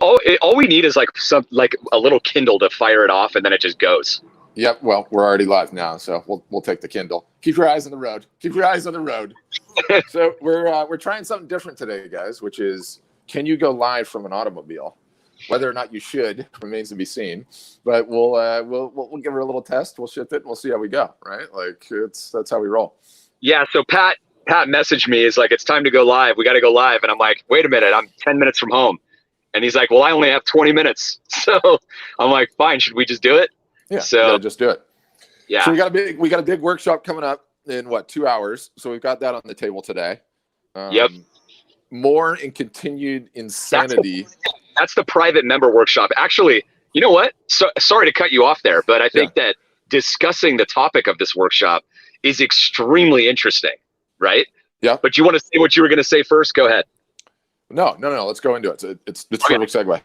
All we need is like like a little Kindle to fire it off, and then it just goes. Yep. Well, we're already live now, so we'll take the Kindle. Keep your eyes on the road. Keep your eyes on the road. So we're trying something different today, guys, which is, can you go live from an automobile? Whether or not you should remains to be seen. But we'll give her a little test. We'll ship it, and we'll see how we go. Right? Like that's how we roll. Yeah. So Pat messaged me. Is like, it's time to go live. We got to go live, and I'm like, wait a minute. I'm 10 minutes from home, and he's like, well, I only have 20 minutes. So I'm like, fine. Should we just do it? Yeah, so just do it. Yeah. So we got a big workshop coming up in 2 hours. So we've got that on the table today. Yep. More and continued insanity. That's the private member workshop. Actually, you know what? So sorry to cut you off there, but I think that discussing the topic of this workshop is extremely interesting, right? Yeah. But you want to say what you were going to say first? Go ahead. No. Let's go into it. It's perfect segue.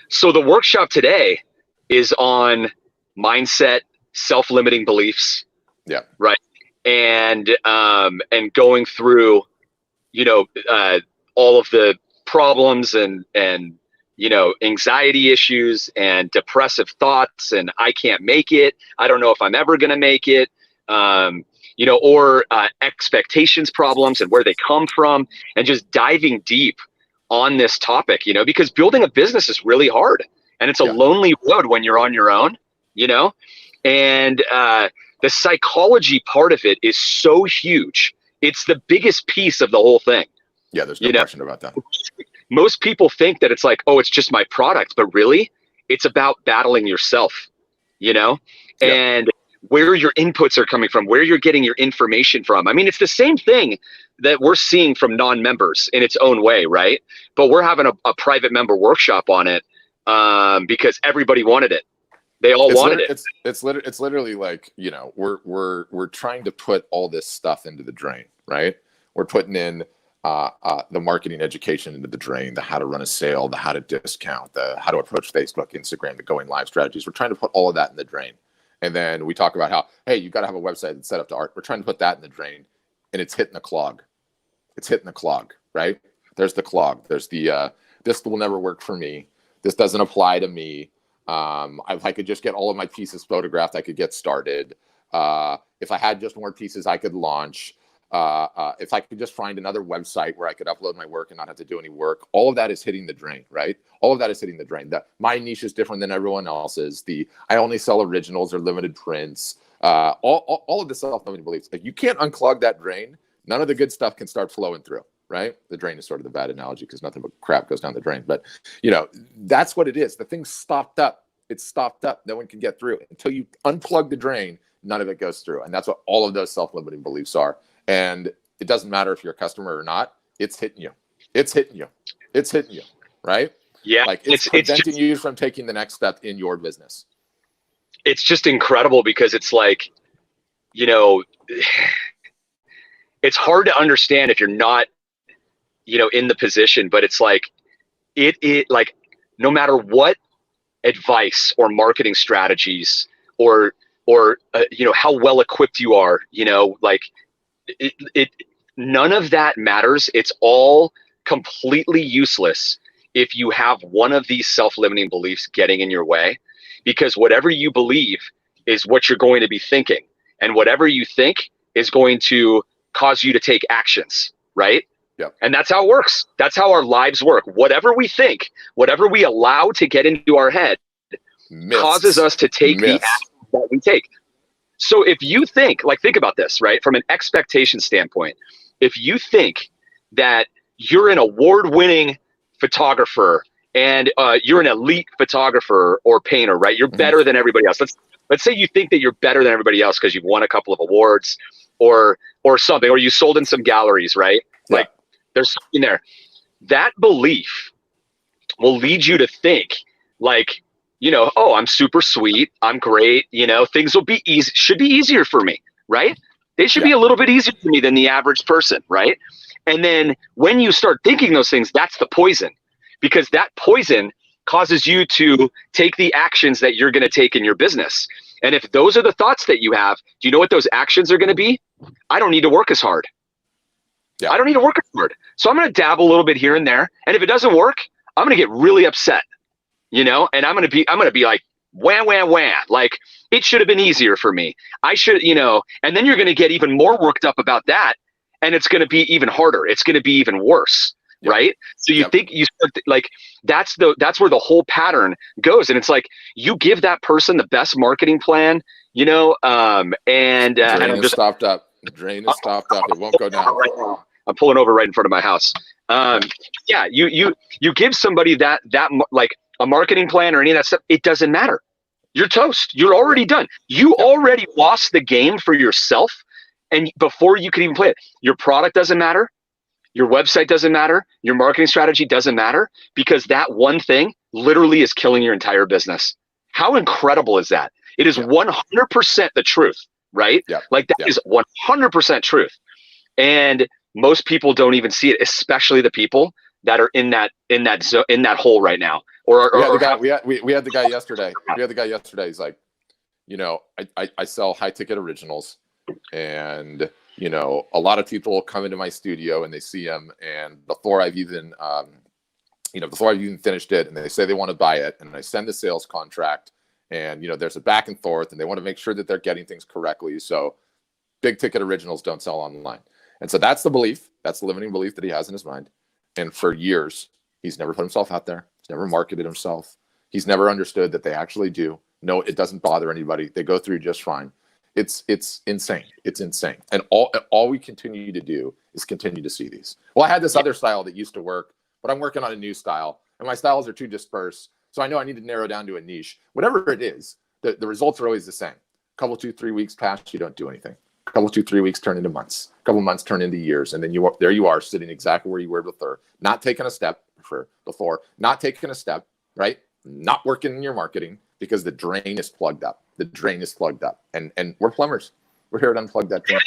So the workshop today is on mindset, self-limiting beliefs. Yeah. Right. And going through, all of the problems and anxiety issues and depressive thoughts, and I can't make it. I don't know if I'm ever going to make it. Or expectations problems and where they come from, and just diving deep on this topic, because building a business is really hard. And it's a lonely road when you're on your own, and the psychology part of it is so huge. It's the biggest piece of the whole thing. Yeah, there's no question about that. Most people think that it's like, oh, it's just my product, but really it's about battling yourself, and where your inputs are coming from, where you're getting your information from. I mean, it's the same thing that we're seeing from non-members in its own way, right? But we're having a private member workshop on it. Because everybody wanted it. They all wanted it. It's literally like, we're trying to put all this stuff into the drain, right? We're putting in the marketing education into the drain, the how to run a sale, the how to discount, the how to approach Facebook, Instagram, the going live strategies. We're trying to put all of that in the drain. And then we talk about how, hey, you got to have a website that's set up to art. We're trying to put that in the drain, and it's hitting the clog. It's hitting the clog, right? There's the clog. There's the this will never work for me. This doesn't apply to me. If I could just get all of my pieces photographed, I could get started. If I had just more pieces, I could launch. If I could just find another website where I could upload my work and not have to do any work, all of that is hitting the drain, right? All of that is hitting the drain. My niche is different than everyone else's. I only sell originals or limited prints. All of the self-limiting beliefs. Like, you can't unclog that drain. None of the good stuff can start flowing through. Right? The drain is sort of the bad analogy because nothing but crap goes down the drain. But, that's what it is. The thing's stopped up. It's stopped up. No one can get through it. Until you unplug the drain, none of it goes through. And that's what all of those self-limiting beliefs are. And it doesn't matter if you're a customer or not. It's hitting you. It's hitting you. It's hitting you. Right? Yeah. Like, it's preventing you from taking the next step in your business. It's just incredible because it's like, it's hard to understand if you're not, in the position, but it's like, it like, no matter what advice or marketing strategies or how well equipped you are, like none of that matters. It's all completely useless if you have one of these self-limiting beliefs getting in your way, because whatever you believe is what you're going to be thinking, and whatever you think is going to cause you to take actions, right? Yep. And that's how it works. That's how our lives work. Whatever we think, whatever we allow to get into our head causes us to take the actions that we take. So if you think about this, right? From an expectation standpoint, if you think that you're an award-winning photographer and you're an elite photographer or painter, right? You're better than everybody else. Let's say you think that you're better than everybody else because you've won a couple of awards or something, or you sold in some galleries, right? Yeah. Like, there's something there. That belief will lead you to think like, oh, I'm super sweet. I'm great. Things will be easy, should be easier for me, right? They should be a little bit easier for me than the average person, right? And then when you start thinking those things, that's the poison, because that poison causes you to take the actions that you're going to take in your business. And if those are the thoughts that you have, do you know what those actions are going to be? I don't need to work as hard. I don't need to work as hard. So I'm going to dabble a little bit here and there. And if it doesn't work, I'm going to get really upset, you know, and I'm going to be like, wah, wah, wah. Like, it should have been easier for me. I should, you know, and then you're going to get even more worked up about that. And it's going to be even harder. It's going to be even worse. Yep. Right. So you Yep. think you start to, like, that's where the whole pattern goes. And it's like, you give that person the best marketing plan, you know, and I'm just stopped up. The drain is stopped up. It won't go down. Right now. I'm pulling over right in front of my house. Yeah, you give somebody that like a marketing plan or any of that stuff. It doesn't matter. You're toast. You're already done. You already lost the game for yourself, and before you could even play it, your product doesn't matter. Your website doesn't matter. Your marketing strategy doesn't matter, because that one thing literally is killing your entire business. How incredible is that? It is 100% the truth, right? Yeah. Like that is 100% truth. And most people don't even see it, especially the people that are in that hole right now. We had the guy yesterday. We had the guy yesterday. He's like, you know, I sell high ticket originals, and you know, a lot of people come into my studio and they see them, and before I've even finished it, and they say they want to buy it, and I send the sales contract, and you know, there's a back and forth, and they want to make sure that they're getting things correctly. So big ticket originals don't sell online. And so that's the belief, that's the limiting belief that he has in his mind. And for years, he's never put himself out there. He's never marketed himself. He's never understood that they actually do. No, it doesn't bother anybody. They go through just fine. It's insane. It's insane. And all we continue to do is continue to see these. Well, I had this other style that used to work, but I'm working on a new style, and my styles are too dispersed. So I know I need to narrow down to a niche. Whatever it is, the results are always the same. A couple, 2-3 weeks pass, you don't do anything. A couple, 2-3 weeks turn into months. A couple months turn into years, and then there you are sitting exactly where you were before, not taking a step not taking a step, right? Not working in your marketing because the drain is plugged up. The drain is plugged up, and we're plumbers. We're here to unplug that drain.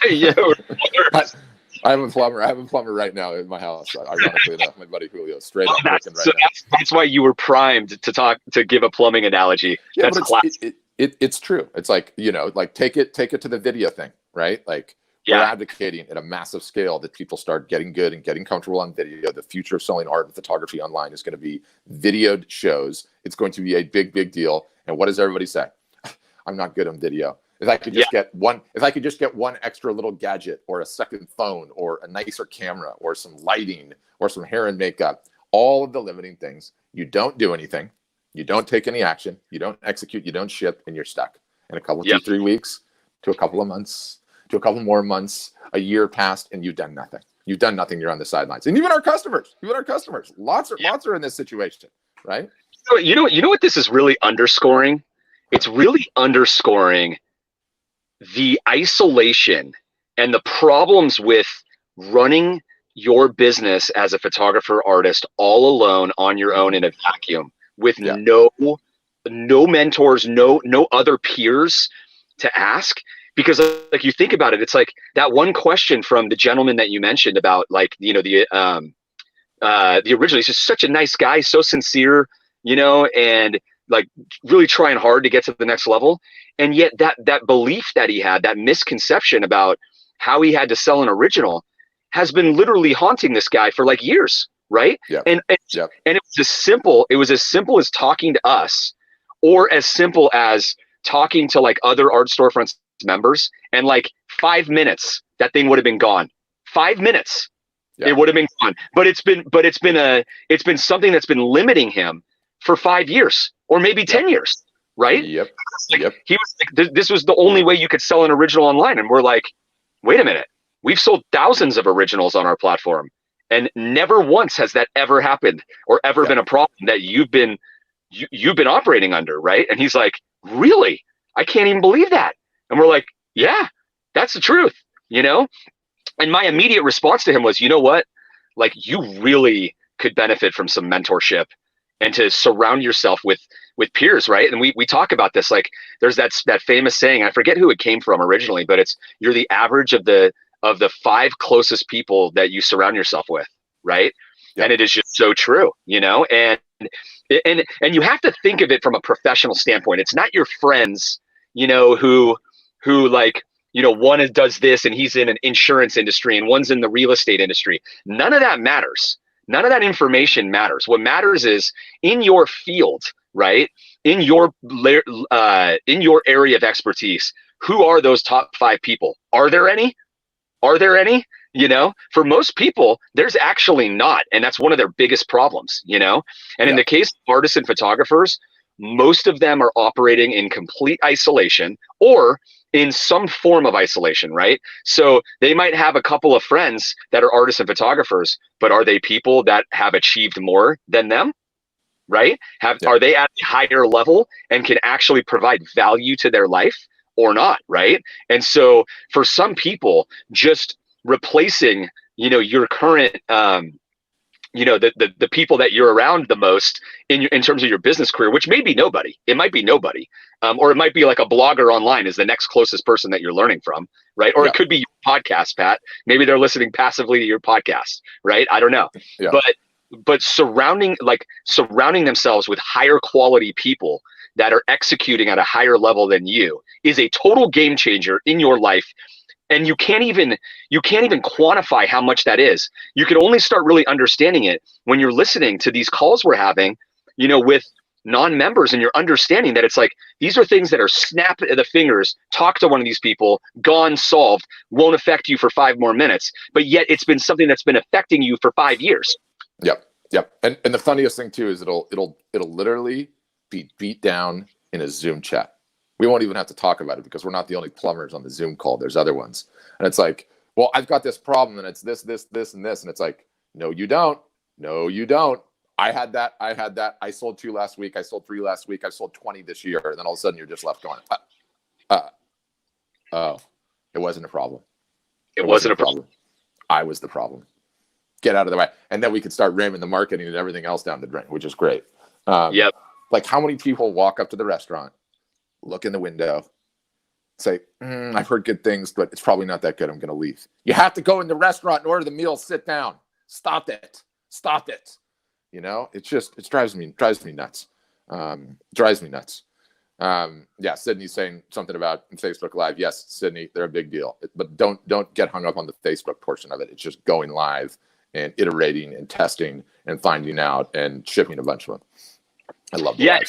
Yeah, I have a plumber right now in my house. Ironically enough, my buddy Julio, straight up working right now. That's why you were primed to give a plumbing analogy. Yeah, that's classic. It's true. It's like, you know, like take it to the video thing, right? Like we're advocating at a massive scale that people start getting good and getting comfortable on video. The future of selling art and photography online is going to be videoed shows. It's going to be a big, big deal. And what does everybody say? I'm not good on video. If I could just get one extra little gadget, or a second phone, or a nicer camera, or some lighting, or some hair and makeup, all of the limiting things. You don't do anything. You don't take any action. You don't execute. You don't ship, and you're stuck. In a couple, 2-3 weeks, to a couple of months, to a couple more months, a year passed, and you've done nothing. You've done nothing. You're on the sidelines. And even our customers, lots are in this situation, right? You know what this is really underscoring? It's really underscoring the isolation and the problems with running your business as a photographer artist all alone on your own in a vacuum with no mentors, no other peers to ask. Because like you think about it, it's like that one question from the gentleman that you mentioned about, like, you know, the original, he's just such a nice guy, so sincere, you know, and like really trying hard to get to the next level. And yet that belief that he had, that misconception about how he had to sell an original, has been literally haunting this guy for like years, right? Yeah. And it was as simple as talking to us, or as simple as talking to like other Art Storefronts members, and like 5 minutes, that thing would have been gone. 5 minutes, it would have been gone. But it's been something that's been limiting him for 5 years, or maybe 10 years, right? Yep. He was like, this was the only way you could sell an original online, and we're like, wait a minute, we've sold thousands of originals on our platform, and never once has that ever happened, or ever been a problem that you've been operating under, right? And he's like, really? I can't even believe that. And we're like, yeah, that's the truth, you know? And my immediate response to him was, you know what? Like, you really could benefit from some mentorship, and to surround yourself with peers, right? And we talk about this, like, there's that famous saying, I forget who it came from originally, but it's, you're the average of the 5 closest people that you surround yourself with, right? Yep. And it is just so true, you know? And you have to think of it from a professional standpoint. It's not your friends, you know, who like, you know, one does this and he's in an insurance industry and one's in the real estate industry. None of that matters. None of that information matters. What matters is in your field, right? In your area of expertise, who are those top 5 people? Are there any? Are there any? For most people, there's actually not. And that's one of their biggest problems, And in the case of artists and photographers, most of them are operating in complete isolation or in some form of isolation, right? So they might have a couple of friends that are artists and photographers, but are they people that have achieved more than them? Right? Are they at a higher level and can actually provide value to their life or not? Right? And so for some people, just replacing, your current, the people that you're around the most in terms of your business career, which may be nobody. It might be nobody, or it might be like a blogger online is the next closest person that you're learning from, right? Or it could be your podcast, Pat. Maybe they're listening passively to your podcast, right? I don't know, but surrounding themselves with higher quality people that are executing at a higher level than you is a total game changer in your life. And you can't even quantify how much that is. You can only start really understanding it when you're listening to these calls we're having, with non-members, and you're understanding that it's like, these are things that are snap of the fingers, talk to one of these people, gone, solved, won't affect you for 5 more minutes. But yet it's been something that's been affecting you for 5 years. Yep. And the funniest thing too is it'll literally be beat down in a Zoom chat. We won't even have to talk about it because we're not the only plumbers on the Zoom call. There's other ones. And it's like, well, I've got this problem and it's this, and this. And it's like, no, you don't. No, you don't. I had that. I sold 2 last week. I sold 3 last week. I sold 20 this year. And then all of a sudden you're just left going, oh, it wasn't a problem. It wasn't a problem. I was the problem. Get out of the way. And then we could start ramming the marketing and everything else down the drain, which is great. Like how many people walk up to the restaurant, look in the window, say, I've heard good things, but it's probably not that good. I'm going to leave. You have to go in the restaurant and order the meal, sit down. Stop it. It drives me nuts. Sydney's saying something about Facebook Live. Yes, Sydney, they're a big deal, but don't get hung up on the Facebook portion of it. It's just going live and iterating and testing and finding out and shipping a bunch of them. I love that. Yeah,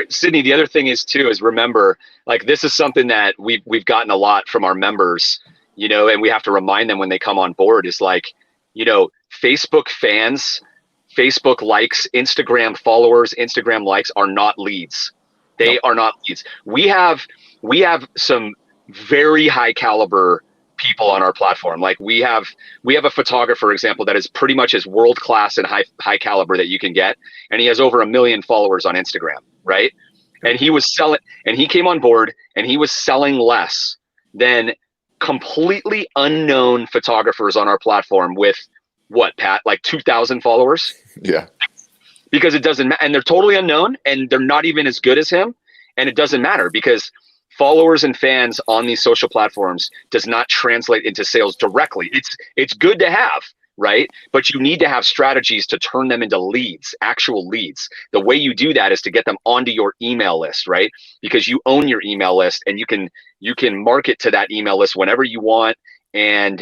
Sydney, the other thing is remember, like, this is something that we've gotten a lot from our members, and we have to remind them when they come on board is like, Facebook fans, Facebook likes, Instagram followers, Instagram likes are not leads. They are not leads. We have some very high caliber people on our platform. Like we have a photographer, for example, that is pretty much as world class and high caliber that you can get, and he has over 1 million followers on Instagram, right? And he came on board and he was selling less than completely unknown photographers on our platform with what, Pat, like 2,000 followers? Yeah. Because it doesn't matter, and they're totally unknown and they're not even as good as him, and it doesn't matter because followers and fans on these social platforms does not translate into sales directly. It's good to have, right? But you need to have strategies to turn them into leads, actual leads. The way you do that is to get them onto your email list, right? Because you own your email list and you can market to that email list whenever you want. And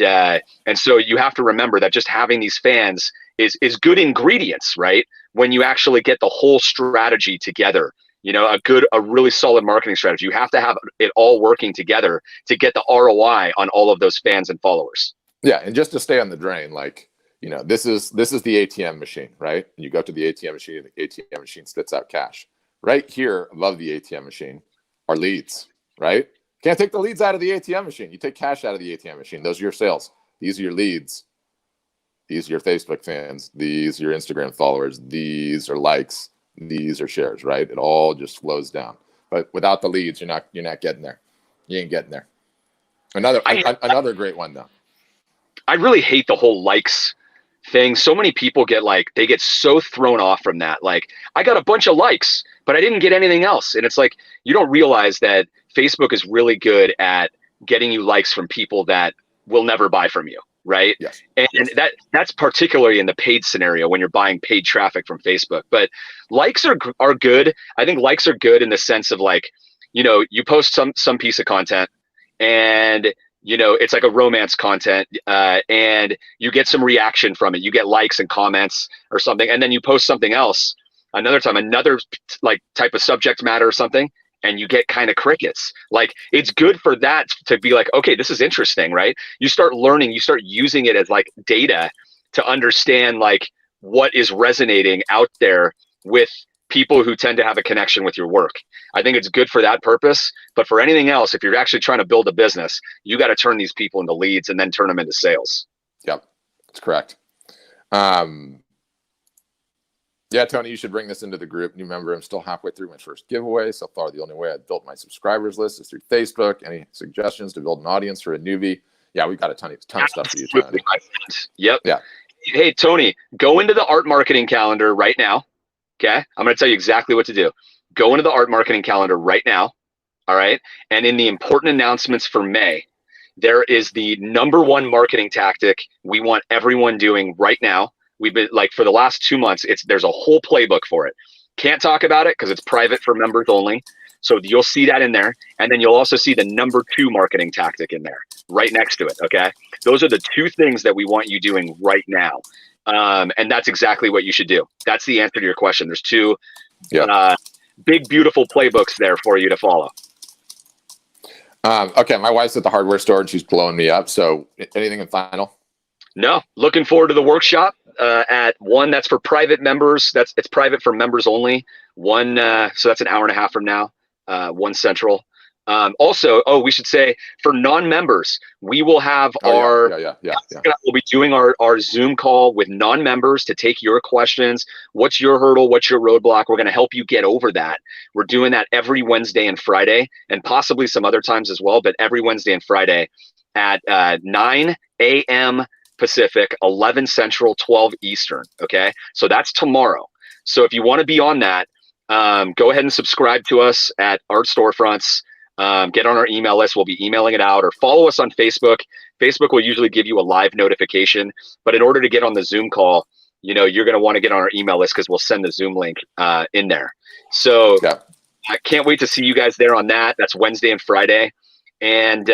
so you have to remember that just having these fans is good ingredients, right? When you actually get the whole strategy together. A really solid marketing strategy. You have to have it all working together to get the ROI on all of those fans and followers. Yeah, and just to stay on the drain, like, this is the ATM machine, right? You go to the ATM machine, and the ATM machine spits out cash. Right here above the ATM machine are leads, right? Can't take the leads out of the ATM machine. You take cash out of the ATM machine. Those are your sales. These are your leads. These are your Facebook fans. These are your Instagram followers. These are likes. These are shares, right? It all just flows down. But without the leads, you're not getting there. You ain't getting there. Another great one though. I really hate the whole likes thing. So many people get so thrown off from that. Like, I got a bunch of likes, but I didn't get anything else. And it's like, you don't realize that Facebook is really good at getting you likes from people that will never buy from you. Right. Yes. And that's particularly in the paid scenario when you're buying paid traffic from Facebook. But likes are good. I think likes are good in the sense of like, you post some piece of content and it's like a romance content, and you get some reaction from it. You get likes and comments or something, and then you post something else another time, another like type of subject matter or something, and you get kind of crickets. Like, it's good for that to be like, okay, this is interesting, right? You start learning, you start using it as like data to understand like what is resonating out there with people who tend to have a connection with your work. I think it's good for that purpose, but for anything else, if you're actually trying to build a business, you got to turn these people into leads and then turn them into sales. Yep, that's correct. Yeah, Tony, you should bring this into the group. New member, I'm still halfway through my first giveaway. So far, the only way I've built my subscribers list is through Facebook. Any suggestions to build an audience for a newbie? Yeah, we've got a ton of stuff for you, Tony. Yep. Yeah. Hey, Tony, go into the art marketing calendar right now. Okay. I'm going to tell you exactly what to do. Go into the art marketing calendar right now. All right. And in the important announcements for May, there is the #1 marketing tactic we want everyone doing right now. We've been like, for the last 2 months, there's a whole playbook for it. Can't talk about it because it's private for members only. So you'll see that in there. And then you'll also see the #2 marketing tactic in there right next to it. Okay. Those are the 2 things that we want you doing right now. And that's exactly what you should do. That's the answer to your question. There's 2 big, beautiful playbooks there for you to follow. Okay. My wife's at the hardware store and she's blowing me up. So anything in final? No, looking forward to the workshop at 1. That's for private members. It's private for members only. 1. So that's an hour and a half from now. 1 Central. Also, we should say for non-members, we will have we'll be doing our Zoom call with non-members to take your questions. What's your hurdle? What's your roadblock? We're going to help you get over that. We're doing that every Wednesday and Friday, and possibly some other times as well, but every Wednesday and Friday at 9 a.m. Pacific, 11 Central, 12 Eastern. Okay. So that's tomorrow. So if you want to be on that, go ahead and subscribe to us at Art Storefronts. Get on our email list. We'll be emailing it out, or follow us on Facebook. Facebook will usually give you a live notification, but in order to get on the Zoom call, you're going to want to get on our email list because we'll send the Zoom link in there. So I can't wait to see you guys there on that. That's Wednesday and Friday. And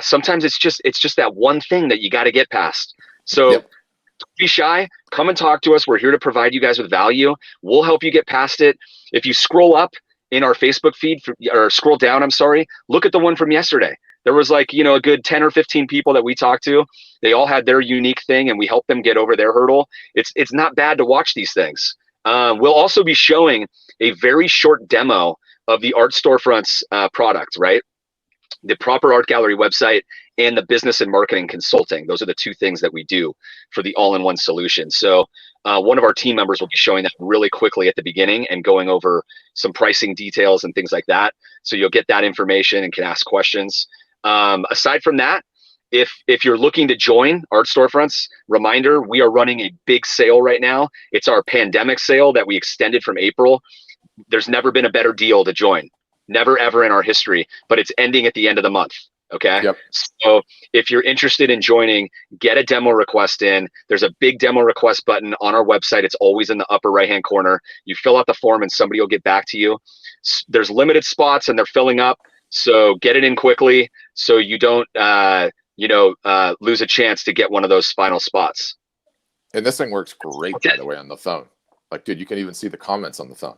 sometimes it's just that one thing that you got to get past. So don't be shy. Come and talk to us. We're here to provide you guys with value. We'll help you get past it. If you scroll up in our Facebook feed, or scroll down, look at the one from yesterday. There was a good 10 or 15 people that we talked to. They all had their unique thing, and we helped them get over their hurdle. It's not bad to watch these things. We'll also be showing a very short demo of the Art Storefronts product, right? The Proper Art Gallery website and the business and marketing consulting. Those are the 2 things that we do for the all-in-one solution. So one of our team members will be showing that really quickly at the beginning and going over some pricing details and things like that. So you'll get that information and can ask questions. Aside from that, if you're looking to join Art Storefronts, reminder, we are running a big sale right now. It's our pandemic sale that we extended from April. There's never been a better deal to join. Never, ever in our history, but it's ending at the end of the month. Okay. Yep. So if you're interested in joining, get a demo request in. There's a big demo request button on our website. It's always in the upper right-hand corner. You fill out the form and somebody will get back to you. There's limited spots and they're filling up. So get it in quickly so you don't, lose a chance to get one of those final spots. And this thing works great, by the way, on the phone. Like, dude, you can even see the comments on the phone.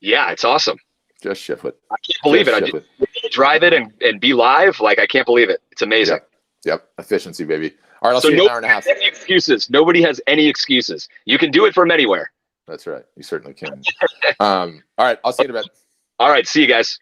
Yeah, it's awesome. Just ship it. I can't believe it. I drive it and be live. Like, I can't believe it. It's amazing. Yep. Efficiency, baby. All right, I'll see you in an hour and a half. Any excuses. Nobody has any excuses. You can do it from anywhere. That's right. You certainly can. All right, I'll see you in a bit. All right, see you guys.